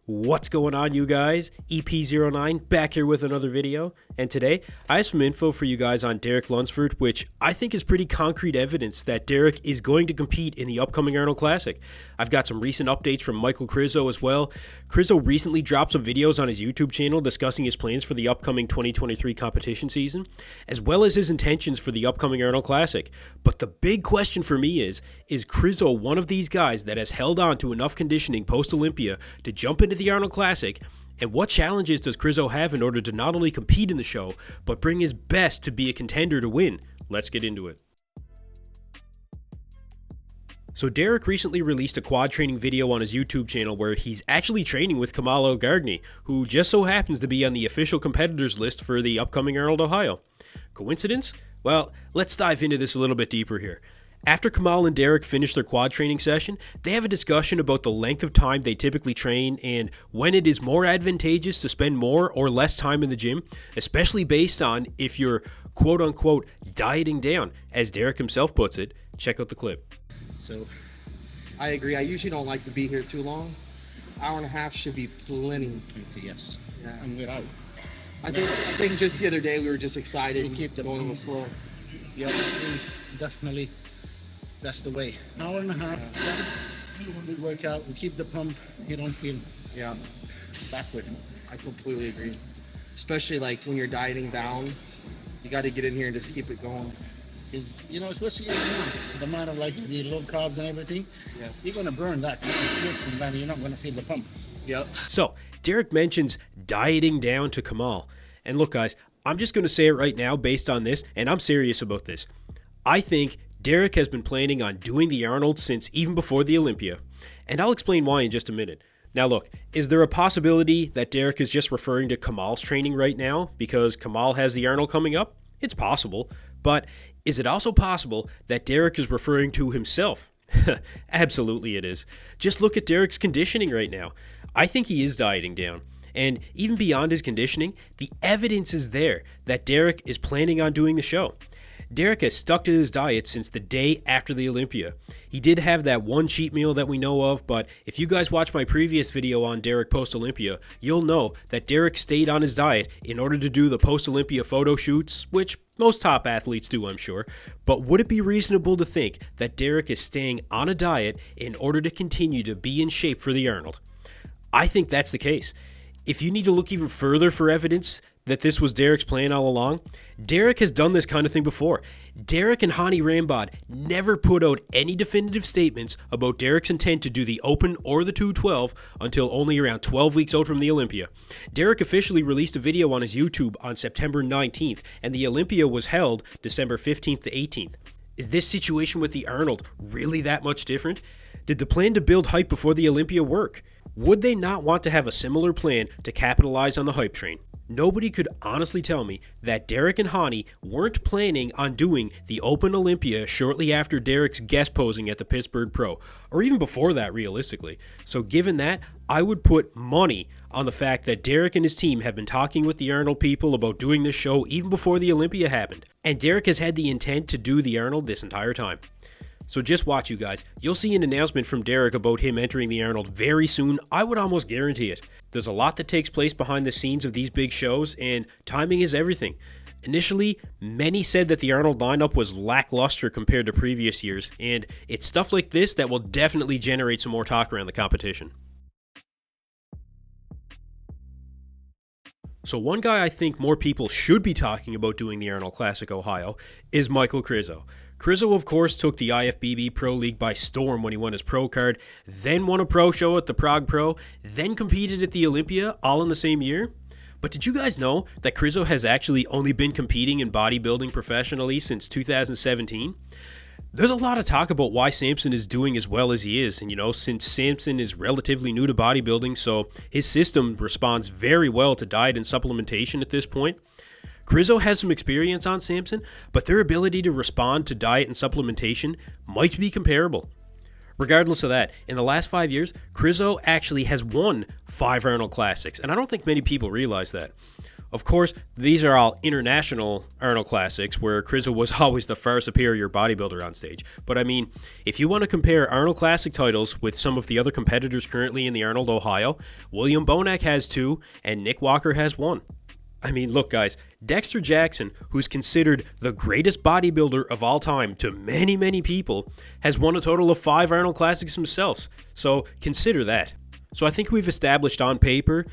What's going on, you guys? EP09 back here with another video, and today I have some info for you guys on Derek Lunsford, which I think is pretty concrete evidence that Derek is going to compete in the upcoming Arnold Classic. I've got some recent updates from Michal Krizo as well. Krizo recently dropped some videos on his YouTube channel discussing his plans for the upcoming 2023 competition season, as well as his intentions for the upcoming Arnold Classic. But the big question for me is Krizo one of these guys that has held on to enough conditioning post-Olympia to jump into the Arnold Classic? And what challenges does Krizo have in order to not only compete in the show, but bring his best to be a contender to win? Let's get into it. So Derek recently released a quad training video on his YouTube channel where he's actually training with Kamal Elgargni, who just so happens to be on the official competitors list for the upcoming Arnold, Ohio. Coincidence? Well, let's dive into this a little bit deeper here. After Kamal and Derek finish their quad training session, they have a discussion about the length of time they typically train and when it is more advantageous to spend more or less time in the gym, especially based on if you're quote-unquote dieting down, as Derek himself puts it. Check out the clip. So, I agree. I usually don't like to be here too long. Hour and a half should be plenty. Yes. Yeah. And we're out. I think just the other day we were just excited. We keep the going a little slow. Yeah, definitely. That's the way. Hour and a half. We work out. We keep the pump. You don't feel backward. I completely agree. Especially like when you're dieting down, you got to get in here and just keep it going. Because especially the amount of like the low carbs and everything. Yeah. You're gonna burn that and then you're not gonna feel the pump. Yep. So, Derek mentions dieting down to Kamal. And look, guys, I'm just going to say it right now based on this, and I'm serious about this. I think Derek has been planning on doing the Arnold since even before the Olympia. And I'll explain why in just a minute. Now look, is there a possibility that Derek is just referring to Kamal's training right now because Kamal has the Arnold coming up? It's possible. But is it also possible that Derek is referring to himself? Absolutely it is. Just look at Derek's conditioning right now. I think he is dieting down. And even beyond his conditioning, the evidence is there that Derek is planning on doing the show. Derek has stuck to his diet since the day after the Olympia. He did have that one cheat meal that we know of, but if you guys watch my previous video on Derek post-Olympia, you'll know that Derek stayed on his diet in order to do the post-Olympia photo shoots, which most top athletes do, I'm sure. But would it be reasonable to think that Derek is staying on a diet in order to continue to be in shape for the Arnold? I think that's the case. If you need to look even further for evidence that this was Derek's plan all along, Derek has done this kind of thing before. Derek and Hani Rambod never put out any definitive statements about Derek's intent to do the Open or the 212 until only around 12 weeks out from the Olympia. Derek officially released a video on his YouTube on September 19th, and the Olympia was held December 15th to 18th. Is this situation with the Arnold really that much different? Did the plan to build hype before the Olympia work? Would they not want to have a similar plan to capitalize on the hype train? Nobody could honestly tell me that Derek and Hani weren't planning on doing the Open Olympia shortly after Derek's guest posing at the Pittsburgh Pro, or even before that realistically. So given that, I would put money on the fact that Derek and his team have been talking with the Arnold people about doing this show even before the Olympia happened. And Derek has had the intent to do the Arnold this entire time. So just watch, you guys. You'll see an announcement from Derek about him entering the Arnold very soon. I would almost guarantee it. There's a lot that takes place behind the scenes of these big shows, and timing is everything. Initially, many said that the Arnold lineup was lackluster compared to previous years, and it's stuff like this that will definitely generate some more talk around the competition. So one guy I think more people should be talking about doing the Arnold Classic Ohio is Michal Krizo. Krizo, of course, took the IFBB Pro League by storm when he won his pro card, then won a pro show at the Prague Pro, then competed at the Olympia all in the same year. But did you guys know that Krizo has actually only been competing in bodybuilding professionally since 2017? There's a lot of talk about why Samson is doing as well as he is, and since Samson is relatively new to bodybuilding, so his system responds very well to diet and supplementation at this point. Krizo has some experience on Samson, but their ability to respond to diet and supplementation might be comparable. Regardless of that, in the last 5 years, Krizo actually has won 5 Arnold Classics, and I don't think many people realize that. Of course, these are all international Arnold Classics where Krizo was always the far superior bodybuilder on stage. But I mean, if you want to compare Arnold Classic titles with some of the other competitors currently in the Arnold, Ohio, William Bonac has 2 and Nick Walker has 1. I mean, look guys, Dexter Jackson, who's considered the greatest bodybuilder of all time to many, many people, has won a total of 5 Arnold Classics himself. So consider that. So I think we've established on paper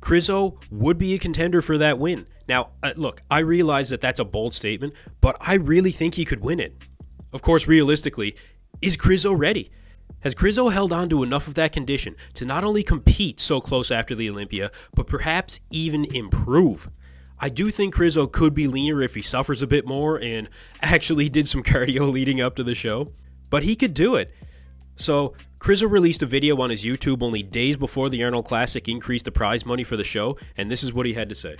Krizo would be a contender for that win. Now, look, I realize that that's a bold statement, but I really think he could win it. Of course, realistically, is Krizo ready? Has Krizo held on to enough of that condition to not only compete so close after the Olympia, but perhaps even improve? I do think Krizo could be leaner if he suffers a bit more and actually did some cardio leading up to the show, but he could do it. So, Krizo released a video on his YouTube only days before the Arnold Classic increased the prize money for the show, and this is what he had to say.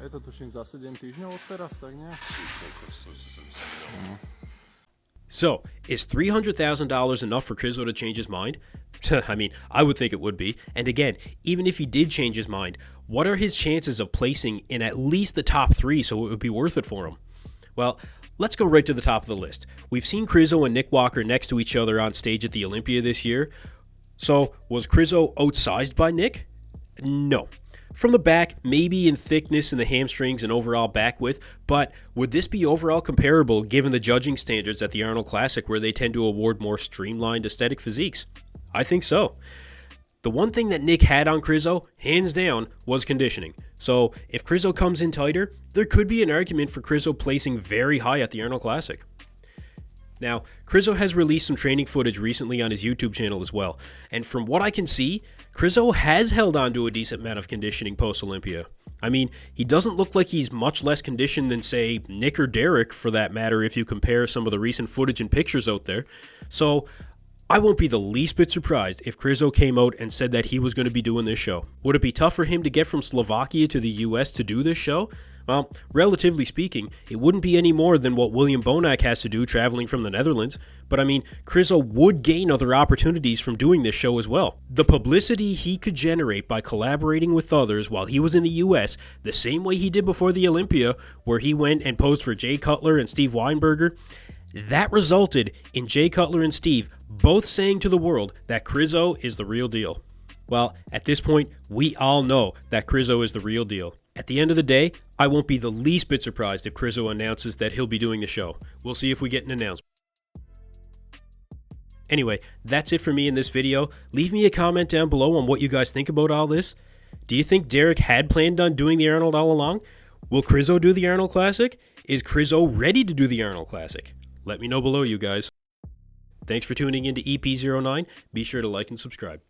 Je to tuším zase deň týždňov od teraz, tak nie? So, is $300,000 enough for Krizo to change his mind? I mean, I would think it would be. And again, even if he did change his mind, what are his chances of placing in at least the top 3 so it would be worth it for him? Well, let's go right to the top of the list. We've seen Krizo and Nick Walker next to each other on stage at the Olympia this year. So, was Krizo outsized by Nick? No. From the back, maybe in thickness in the hamstrings and overall back width, but would this be overall comparable given the judging standards at the Arnold Classic where they tend to award more streamlined aesthetic physiques? I think so. The one thing that Nick had on Krizo, hands down, was conditioning. So if Krizo comes in tighter, there could be an argument for Krizo placing very high at the Arnold Classic. Now, Krizo has released some training footage recently on his YouTube channel as well, and from what I can see, Krizo has held on to a decent amount of conditioning post-Olympia. I mean, he doesn't look like he's much less conditioned than, say, Nick or Derek, for that matter, if you compare some of the recent footage and pictures out there. So, I won't be the least bit surprised if Krizo came out and said that he was going to be doing this show. Would it be tough for him to get from Slovakia to the US to do this show? Well, relatively speaking, it wouldn't be any more than what William Bonac has to do traveling from the Netherlands, but I mean, Krizo would gain other opportunities from doing this show as well. The publicity he could generate by collaborating with others while he was in the US, the same way he did before the Olympia, where he went and posed for Jay Cutler and Steve Weinberger, that resulted in Jay Cutler and Steve both saying to the world that Krizo is the real deal. Well, at this point, we all know that Krizo is the real deal. At the end of the day, I won't be the least bit surprised if Krizo announces that he'll be doing the show. We'll see if we get an announcement. Anyway, that's it for me in this video. Leave me a comment down below on what you guys think about all this. Do you think Derek had planned on doing the Arnold all along? Will Krizo do the Arnold Classic? Is Krizo ready to do the Arnold Classic? Let me know below, you guys. Thanks for tuning in to EP09. Be sure to like and subscribe.